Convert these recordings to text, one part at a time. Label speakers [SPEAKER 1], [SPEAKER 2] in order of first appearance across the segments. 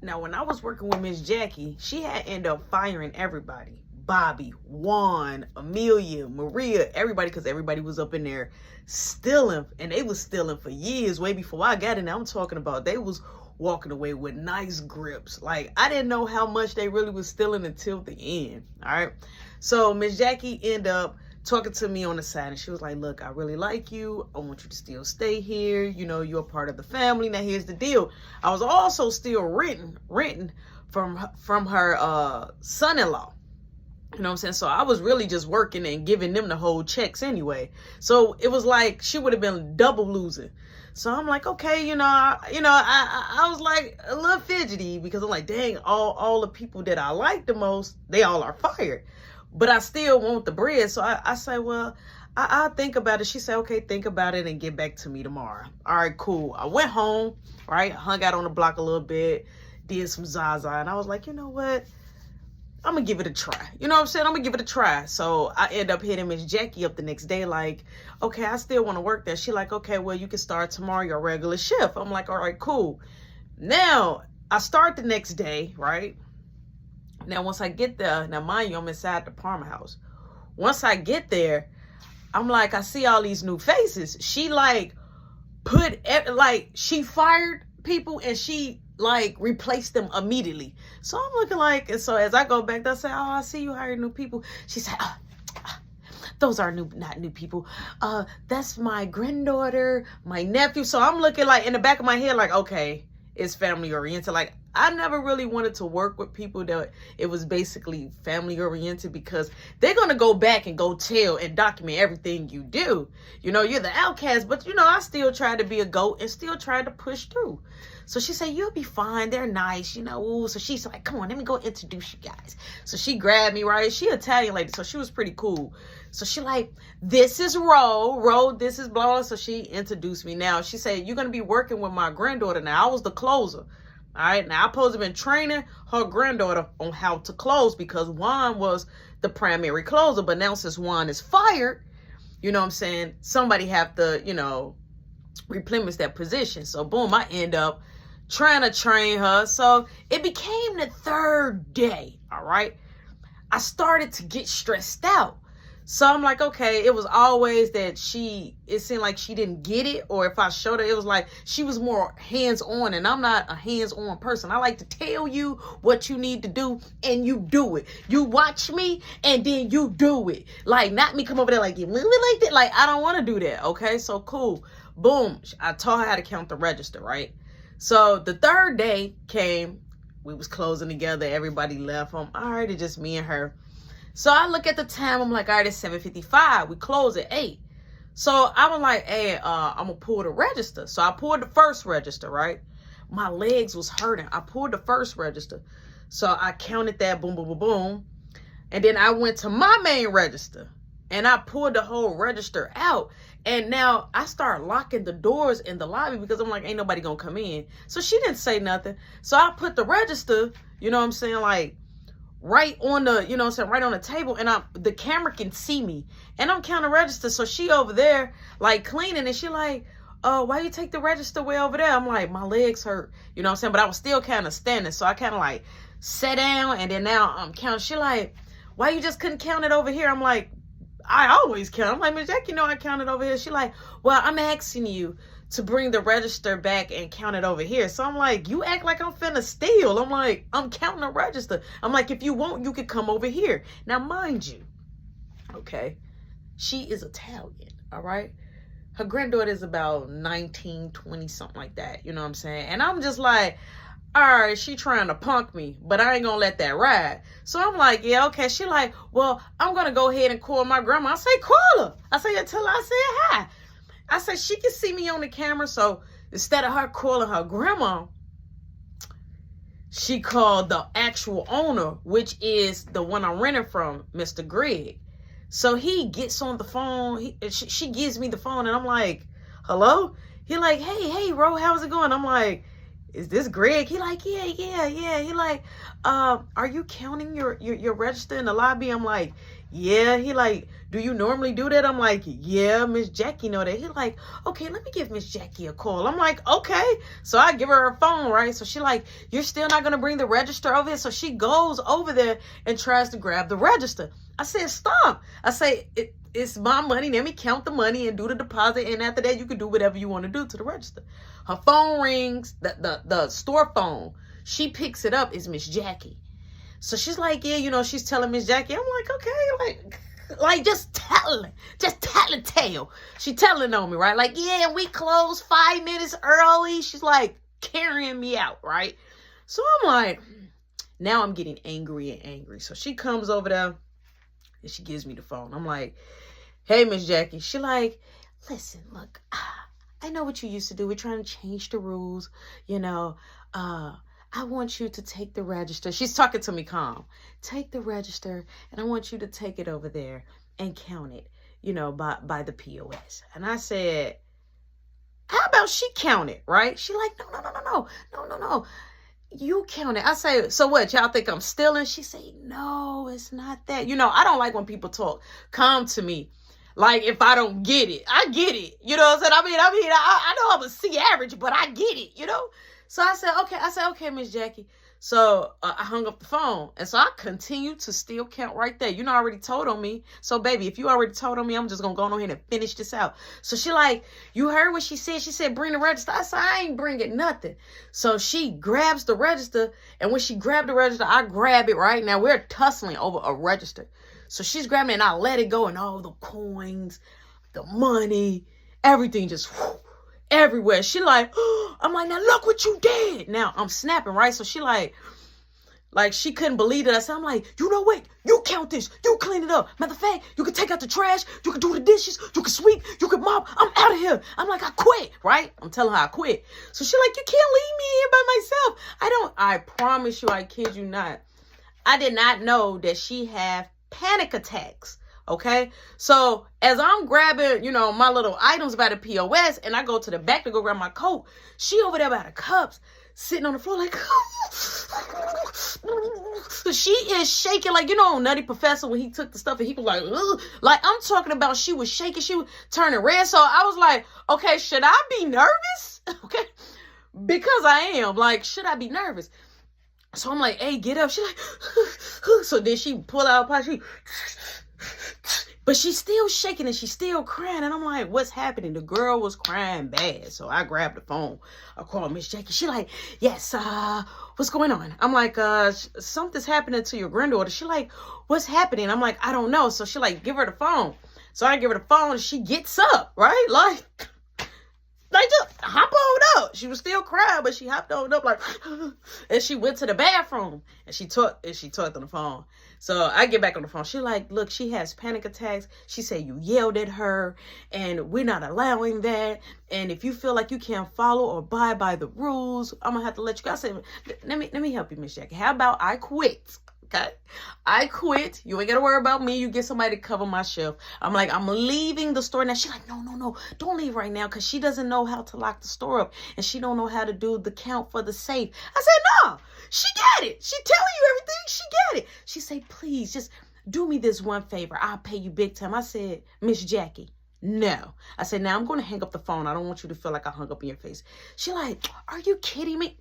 [SPEAKER 1] Now, when I was working with Miss Jackie, she had ended up firing everybody. Bobby, Juan, Amelia, Maria, everybody, because everybody was up in there stealing, and they was stealing for years, way before I got in there. I'm talking about they was walking away with nice grips. Like, I didn't know how much they really was stealing until the end. All right. So Miss Jackie ended up talking to me on the side, and she was like, look, I really like you. I want you to still stay here. You know, you're a part of the family. Now, here's the deal. I was also still renting from her son-in-law. You know what I'm saying? So I was really just working and giving them the whole checks anyway. So it was like she would have been double losing. So I'm like, okay, I was like a little fidgety, because I'm like, dang, all the people that I like the most, they all are fired. But I still want the bread. So I say, well, I'll think about it. She said, okay, think about it and get back to me tomorrow. All right, cool. I went home, right? Hung out on the block a little bit, did some Zaza. And I was like, you know what? I'm going to give it a try. You know what I'm saying? I'm going to give it a try. So I end up hitting Miss Jackie up the next day like, okay, I still want to work there. She like, okay, well, you can start tomorrow, your regular shift. I'm like, all right, cool. Now, I start the next day, right? Now, once I get there, now mind you, I'm inside the Parma house. Once I get there, I'm like, I see all these new faces. She like she fired people and she like replace them immediately. So I'm looking like, and so as I go back, I say, oh, I see you hiring new people. She said, those are not new people. That's my granddaughter, my nephew. So I'm looking like in the back of my head, like, okay, it's family oriented. Like, I never really wanted to work with people that it was basically family oriented, because they're going to go back and go tell and document everything you do. You know, you're the outcast, but I still tried to be a goat and still tried to push through. So she said, you'll be fine. They're nice, Ooh. So she's like, come on, let me go introduce you guys. So she grabbed me, right? She Italian lady, so she was pretty cool. So she like, this is Ro, this is blah, blah. So she introduced me. Now, she said, you're going to be working with my granddaughter now. I was the closer. All right. Now, I supposed to have been training her granddaughter on how to close, because Juan was the primary closer. But now since Juan is fired, you know what I'm saying, somebody have to, replenish that position. So boom, I end up trying to train her. So it became the third day. All right. I started to get stressed out. So I'm like, okay, it was always that it seemed like she didn't get it. Or if I showed her, it was like she was more hands-on, and I'm not a hands-on person. I like to tell you what you need to do and you do it. You watch me and then you do it. Like, not me come over there like, you move it like that. Like, I don't want to do that. Okay, so cool. Boom. I taught her how to count the register, right? So the third day came. We was closing together. Everybody left. All right, it's just me and her. So I look at the time. I'm like, all right, it's 7:55. We close at 8. So I was like, hey, I'm going to pull the register. So I pulled the first register, right? My legs was hurting. I pulled the first register. So I counted that, boom, boom, boom, boom. And then I went to my main register, and I pulled the whole register out. And now I start locking the doors in the lobby, because I'm like, ain't nobody going to come in. So she didn't say nothing. So I put the register, you know what I'm saying, like, right on the, right on the table, and the camera can see me, and I'm counting register. So she over there like cleaning, and she like, why you take the register way over there? I'm like, my legs hurt, you know what I'm saying? But I was still kind of standing, so I kind of like sat down, and then now I'm counting. She like, why you just couldn't count it over here? I'm like, I always count. I'm like, Miss Jackie, I counted over here. She like, well, I'm asking you to bring the register back and count it over here. So I'm like, you act like I'm finna steal. I'm like, I'm counting the register. I'm like, if you want, you could come over here. Now, mind you, okay, she is Italian, all right? Her granddaughter is about 19, 20, something like that. You know what I'm saying? And I'm just like, all right, she trying to punk me, but I ain't gonna let that ride. So I'm like, yeah, okay. She like, well, I'm gonna go ahead and call my grandma. I say, call her. I say, until I say hi. I said, she can see me on the camera. So instead of her calling her grandma, she called the actual owner, which is the one I'm renting from, Mr. Greg. So he gets on the phone. She gives me the phone, and I'm like, hello? He like, hey, Ro, how's it going? I'm like, is this Greg? He like, yeah. He like, are you counting your register in the lobby? I'm like, yeah. He like, do you normally do that? I'm like, yeah, Miss Jackie know that. He like, okay, let me give Miss Jackie a call. I'm like, okay. So I give her phone, right? So she like, you're still not gonna bring the register over here? So she goes over there and tries to grab the register. I said, stop. I say, it's my money. Let me count the money and do the deposit. And after that, you can do whatever you want to do to the register. Her phone rings, the store phone. She picks it up. It's Miss Jackie. So she's like, yeah, you know, she's telling Miss Jackie. I'm like, okay, like just telling tale. She telling on me, right? Like, yeah, we closed 5 minutes early. She's like carrying me out, right? So I'm like, now I'm getting angry and angry. So she comes over there and she gives me the phone. I'm like, hey, Miss Jackie. She like, listen, look, I know what you used to do. We're trying to change the rules. You know, I want you to take the register. She's talking to me calm. Take the register, and I want you to take it over there and count it, you know, by the POS. And I said, how about she count it, right? She like, no. You count it. I say, so what? Y'all think I'm stealing? She say, no, it's not that. You know, I don't like when people talk calm to me. Like, if I don't get it, I get it. You know what I'm saying? I know I'm a C average, but I get it, you know? So I said, okay, Miss Jackie. So I hung up the phone. And so I continued to still count right there. You know, I already told on me. So, baby, if you already told on me, I'm just going to go on ahead and finish this out. So she like, you heard what she said? She said, bring the register. I said, I ain't bringing nothing. So she grabs the register. And when she grabbed the register, I grab it right now. We're tussling over a register. So she's grabbing it and I let it go. And all the coins, the money, everything just everywhere. She like, oh, I'm like, now look what you did. Now I'm snapping, right? So she like she couldn't believe it. I said, I'm like, you know what? You count this. You clean it up. Matter of fact, you can take out the trash. You can do the dishes. You can sweep. You can mop. I'm out of here. I'm like, I quit, right? I'm telling her I quit. So she like, you can't leave me here by myself. I promise you, I kid you not. I did not know that she had panic attacks. Okay, so as I'm grabbing, you know, my little items by the POS and I go to the back to go grab my coat, she over there by the cups sitting on the floor like, she is shaking like, you know, Nutty Professor when he took the stuff and he was like, ugh. Like I'm talking about, she was shaking, she was turning red. So I was like, okay, should I be nervous? Okay, because I am like, should I be nervous? So I'm like, hey, get up. She like, so then she pull out a pot, but she's still shaking and she's still crying. And I'm like, what's happening? The girl was crying bad. So I grabbed the phone. I called Miss Jackie. She like, yes, what's going on? I'm like, something's happening to your granddaughter. She like, what's happening? I'm like, I don't know. So she like, give her the phone. So I give her the phone and she gets up, right? Like just hop on up. She was still crying, but she hopped on up like, and she went to the bathroom and she talked on the phone. So I get back on the phone. She like, look, she has panic attacks. She said you yelled at her and we're not allowing that. And if you feel like you can't follow or abide by the rules, I'm gonna have to let you go. I said, let me help you, Miss Jackie. How about I quit? Okay, I quit. You ain't got to worry about me. You get somebody to cover my shelf. I'm like, I'm leaving the store now. She's like, no, don't leave right now because she doesn't know how to lock the store up and she don't know how to do the count for the safe. I said, no, she got it. She telling you everything. She got it. She said, please just do me this one favor. I'll pay you big time. I said, Miss Jackie, no. I said, now I'm going to hang up the phone. I don't want you to feel like I hung up in your face. She like, are you kidding me?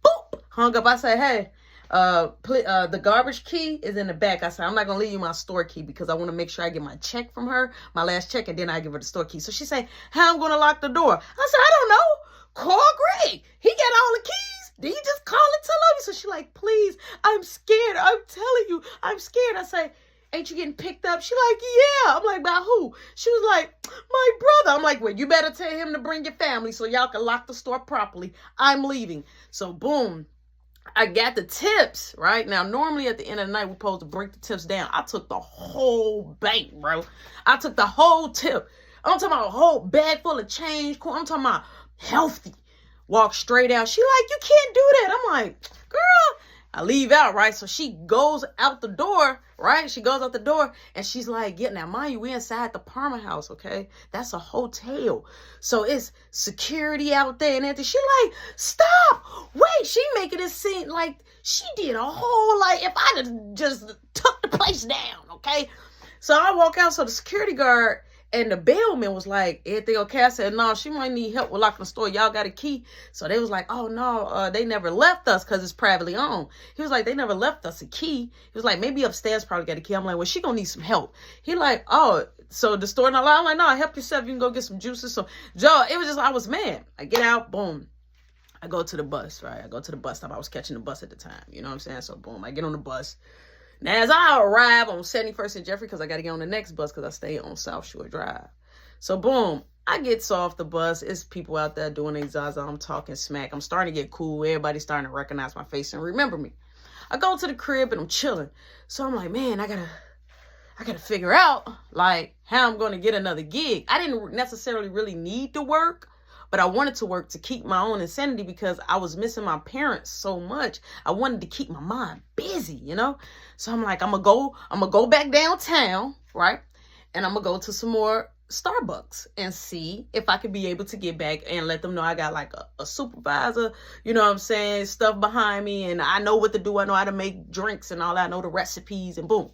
[SPEAKER 1] Boop. Hung up. I said, hey. The garbage key is in the back. I said, I'm not gonna leave you my store key because I want to make sure I get my check from her, my last check, and then I give her the store key. So she said, how I'm gonna lock the door? I said, I don't know. Call Greg. He got all the keys. Did you just call and tell me? So she like, please, I'm scared. I'm telling you, I'm scared. I say, ain't you getting picked up? She like, yeah. I'm like, by who? She was like, my brother. I'm like, well, you better tell him to bring your family so y'all can lock the store properly. I'm leaving. So boom. I got the tips, right? Now, normally at the end of the night, we're supposed to break the tips down. I took the whole bank, bro. I took the whole tip. I'm talking about a whole bag full of change. I'm talking about healthy. Walk straight out. She like, you can't do that. I'm like, girl, I leave out, right? So she goes out the door, right? She goes out the door and she's like, yeah, now mind you, we inside the Parma house, okay? That's a hotel. So it's security out there and everything. She like, stop, wait, she making it seem like she did a whole, like, if I'd have just took the place down, okay? So I walk out, so the security guard and the bellman was like, everything okay? I said, no, she might need help with locking the store. Y'all got a key? So they was like, oh, no, they never left us because it's privately owned. He was like, they never left us a key. He was like, maybe upstairs probably got a key. I'm like, well, she gonna need some help. He like, oh, so the store not allowed? I'm like, no, help yourself. You can go get some juices. So, Joe, it was just, I was mad. I get out, boom. I go to the bus, right? I go to the bus stop. I was catching the bus at the time. You know what I'm saying? So, boom, I get on the bus. Now, as I arrive on 71st and Jeffrey, because I got to get on the next bus because I stay on South Shore Drive. So, boom, I get off the bus. It's people out there doing their Zaza. I'm talking smack. I'm starting to get cool. Everybody's starting to recognize my face and remember me. I go to the crib and I'm chilling. So, I'm like, man, I gotta figure out, like, how I'm going to get another gig. I didn't necessarily really need to work, but I wanted to work to keep my own insanity because I was missing my parents so much. I wanted to keep my mind busy, you know? So I'm like, I'm gonna go back downtown, right? And I'm gonna go to some more Starbucks and see if I could be able to get back and let them know I got like a supervisor, you know what I'm saying, stuff behind me, and I know what to do. I know how to make drinks and all that. I know the recipes, and boom.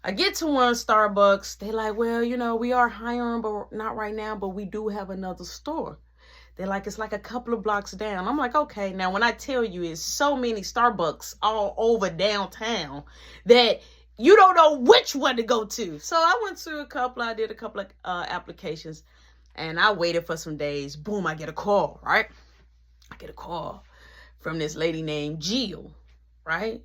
[SPEAKER 1] I get to one Starbucks. They like, well, you know, we are hiring, but not right now, but we do have another store. They're like, it's like a couple of blocks down. I'm like, okay. Now, when I tell you it's so many Starbucks all over downtown that you don't know which one to go to. So I went to a couple. I did a couple of applications, and I waited for some days. Boom, I get a call, right? I get a call from this lady named Jill, right?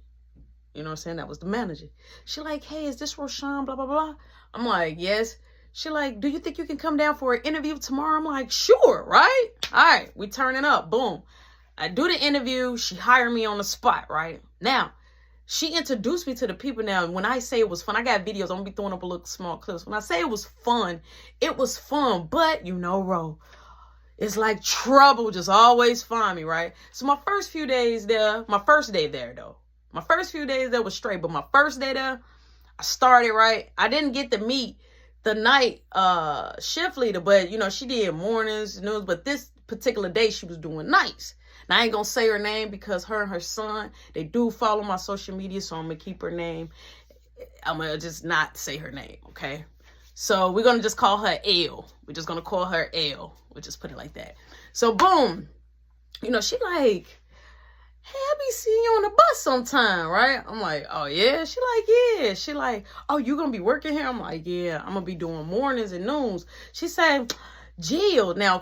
[SPEAKER 1] You know what I'm saying? That was the manager. She like, hey, is this Roshan, blah, blah, blah? I'm like, yes. She like, do you think you can come down for an interview tomorrow? I'm like, sure, right? All right, we turning up. Boom. I do the interview. She hired me on the spot, right? Now, she introduced me to the people. Now, when I say it was fun, I got videos. I'm going to be throwing up a little small clips. When I say it was fun, but you know, Ro, it's like trouble just always find me, right? So my first few days there, my first day there, though. My first few days there was straight, but my first day there, I started, right? I didn't get to meet the night shift leader, but, you know, she did mornings, noons, but this particular day she was doing nights. Now, I ain't going to say her name because her and her son, they do follow my social media, so I'm going to keep her name. I'm going to just not say her name, okay? So we're going to just call her L. We're just going to call her L. We'll just put it like that. So, boom. You know, she like, hey, I be seeing you on the bus sometime, right? I'm like, oh, yeah? She like, yeah. She like, oh, you going to be working here? I'm like, yeah, I'm going to be doing mornings and noons. She said, Jill, now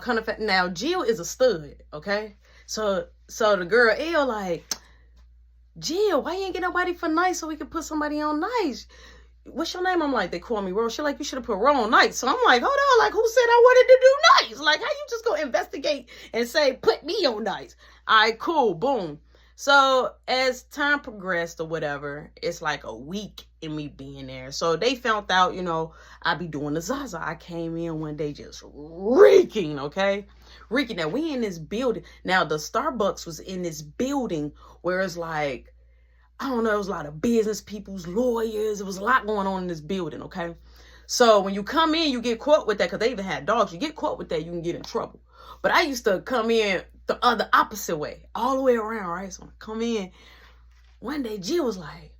[SPEAKER 1] Jill is a stud, okay? So the girl, L, like, Jill, why you ain't get nobody for nights so we could put somebody on nights? What's your name? I'm like, they call me Ro. She like, you should have put Ro on nights. So I'm like, hold on, like, who said I wanted to do nights? Like, how you just go investigate and say, put me on nights? All right, cool, boom. So as time progressed or whatever, it's like a week in me being there. So they found out, you know, I be doing the Zaza. I came in one day just reeking, okay? Reeking. Now, we in this building. Now, the Starbucks was in this building where it's like, I don't know, it was a lot of business people's lawyers. It was a lot going on in this building, okay? So when you come in, you get caught with that because they even had dogs. You get caught with that, you can get in trouble. But I used to come in the other opposite way, all the way around, right? So when I come in, one day Jill was like,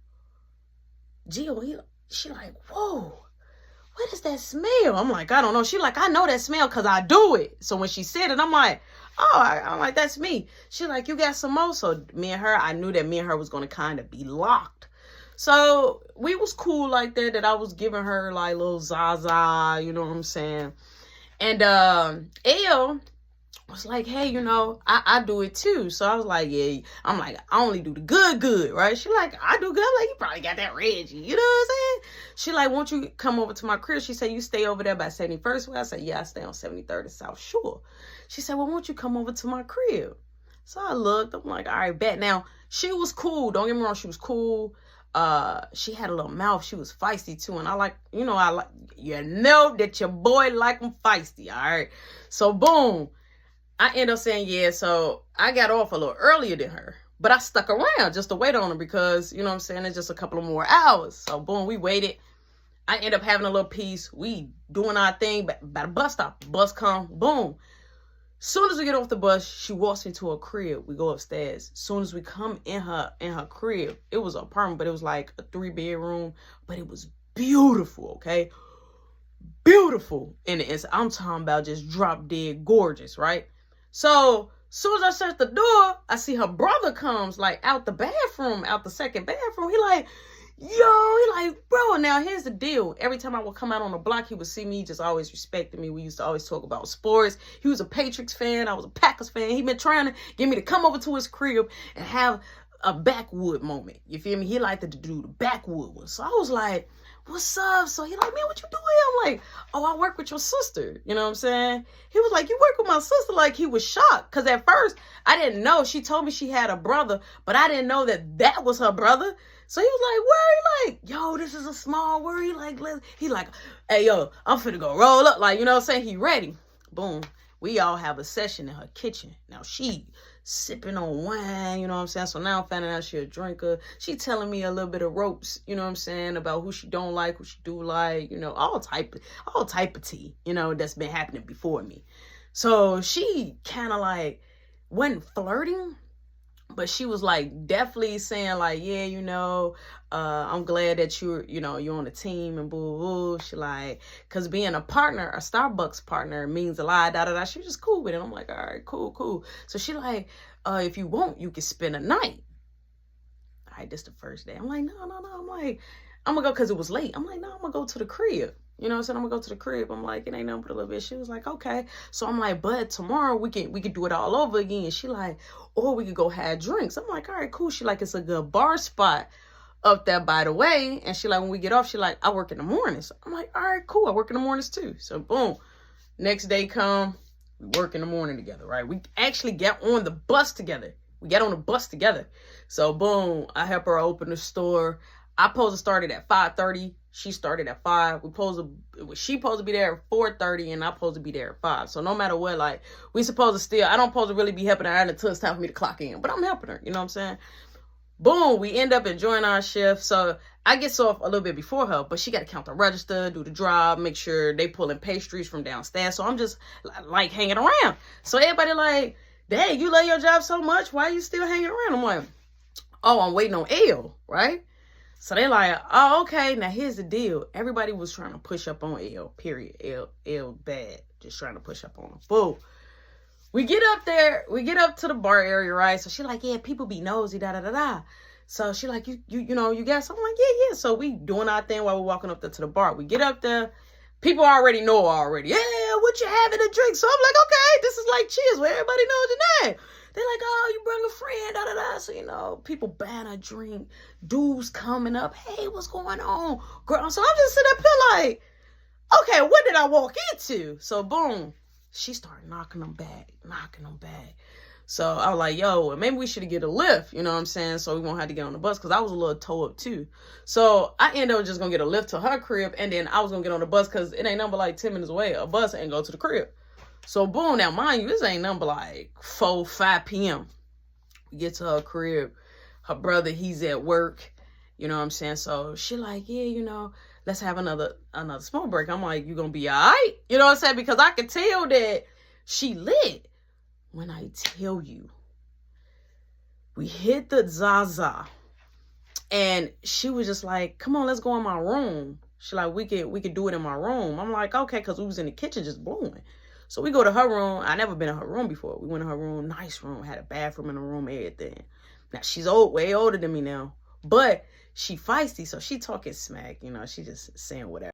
[SPEAKER 1] she like, whoa, what is that smell? I'm like, I don't know. She like, I know that smell because I do it. So when she said it, I'm like, oh, I'm like, that's me. She like, you got some more? So me and her, I knew that me and her was going to kind of be locked. So we was cool like that I was giving her like little Zaza, you know what I'm saying? And L was like, hey, you know, I do it too. So I was like, yeah, I'm like, I only do the good, right? She like, I do good. I'm like, you probably got that Reggie, you know what I'm saying? She like, won't you come over to my crib? She said, you stay over there by 71st Way? I said, yeah, I stay on 73rd and South Shore. She said, well, won't you come over to my crib? So I looked, I'm like, all right, bet. Now, she was cool. Don't get me wrong, she was cool. She had a little mouth. She was feisty too. And I like, you know that your boy like them feisty, all right? So boom. I end up saying, yeah, so I got off a little earlier than her. But I stuck around just to wait on her because, you know what I'm saying, it's just a couple of more hours. So, boom, we waited. I end up having a little piece. We doing our thing by the bus stop. Bus come, boom. Soon as we get off the bus, she walks into her crib. We go upstairs. Soon as we come in her crib, it was an apartment, but it was like a 3-bedroom. But it was beautiful, okay? Beautiful. And I'm talking about just drop dead gorgeous, right? So soon as I shut the door, I see her brother comes like out the bathroom, out the second bathroom. He like, bro, now here's the deal. Every time I would come out on the block, he would see me, just always respected me. We used to always talk about sports. He was a Patriots fan. I was a Packers fan. He been trying to get me to come over to his crib and have a backwood moment. You feel me? He liked to do the backwood one. So I was like, what's up? So he like, man, what you doing? I'm like, oh, I work with your sister. You know what I'm saying? He was like, you work with my sister? Like, he was shocked. Because at first, I didn't know. She told me she had a brother, but I didn't know that was her brother. So he was like, where? He like, yo, this is a small world. He like, hey, yo, I'm finna go roll up. Like, you know what I'm saying? He ready. Boom. We all have a session in her kitchen. Now, she sipping on wine, you know what I'm saying? So now I'm finding out she a drinker. She telling me a little bit of ropes, you know what I'm saying, about who she don't like, who she do like, you know, all type of tea, you know, that's been happening before me. So she kind of like wasn't flirting, but she was like definitely saying like, yeah, you know, I'm glad that you're on the team and boo boo. She like, cause being a partner, a Starbucks partner means a lot, da da da. She was just cool with it. I'm like, all right, cool. So she like, if you want, you can spend a night. All right, this the first day. I'm like, no. I'm like, I'm gonna go cause it was late. I'm like, no, I'm gonna go to the crib. You know what I'm saying? I'm gonna go to the crib. I'm like, it ain't nothing but a little bit. She was like, okay. So I'm like, but tomorrow we can do it all over again. She like, or we could go have drinks. I'm like, all right, cool. She like, it's a good bar spot up there, by the way. And she like, when we get off, she like, I work in the mornings. I'm like, all right, cool. I work in the mornings too. So boom, next day come, we work in the morning together, right? We actually get on the bus together. So boom, I help her open the store. I supposed to start it at 5:30. She started at 5. She supposed to be there at 4:30, and I supposed to be there at 5. So no matter what, like, we supposed to still, I don't supposed to really be helping her until it's time for me to clock in, but I'm helping her, you know what I'm saying? Boom, we end up enjoying our shift. So I get off a little bit before her, but she got to count the register, do the drive, make sure they pulling pastries from downstairs. So I'm just like hanging around. So everybody like, dang, you love your job so much. Why are you still hanging around? I'm like, oh, I'm waiting on L, right? So they like, oh, okay. Now here's the deal. Everybody was trying to push up on L, period. L bad. Just trying to push up on him. Boom. We get up there. We get up to the bar area, right? So she like, yeah, people be nosy, da da da da. So she like, you know, you got something? I'm like, yeah. So we doing our thing while we're walking up there to the bar. We get up there. People already know already. Yeah, what you having to drink? So I'm like, okay, this is like Cheers where everybody knows your name. They're like, oh, you bring a friend, da da da. So, you know, people buying a drink, dudes coming up, hey, what's going on, girl? So I'm just sitting up here like, okay, what did I walk into? So boom, she started knocking them back. So I was like, yo, maybe we should get a lift, you know what I'm saying? So we won't have to get on the bus, because I was a little toe up too. So I ended up just gonna get a lift to her crib, and then I was gonna get on the bus because it ain't nothing but like 10 minutes away, a bus, and go to the crib. So boom, now mind you, this ain't nothing but like 5 p.m. We get to her crib. Her brother, he's at work, you know what I'm saying? So she like, yeah, you know, let's have another smoke break. I'm like, you gonna be all right? You know what I'm saying? Because I could tell that she lit. When I tell you, we hit the Zaza, and she was just like, come on, let's go in my room. She like, we could do it in my room. I'm like, okay, because we was in the kitchen just blowing. So we go to her room. I never been in her room before. We went in her room, nice room, had a bathroom in the room, everything. Now, she's way older than me now, but she feisty, so she talking smack, you know, she just saying whatever.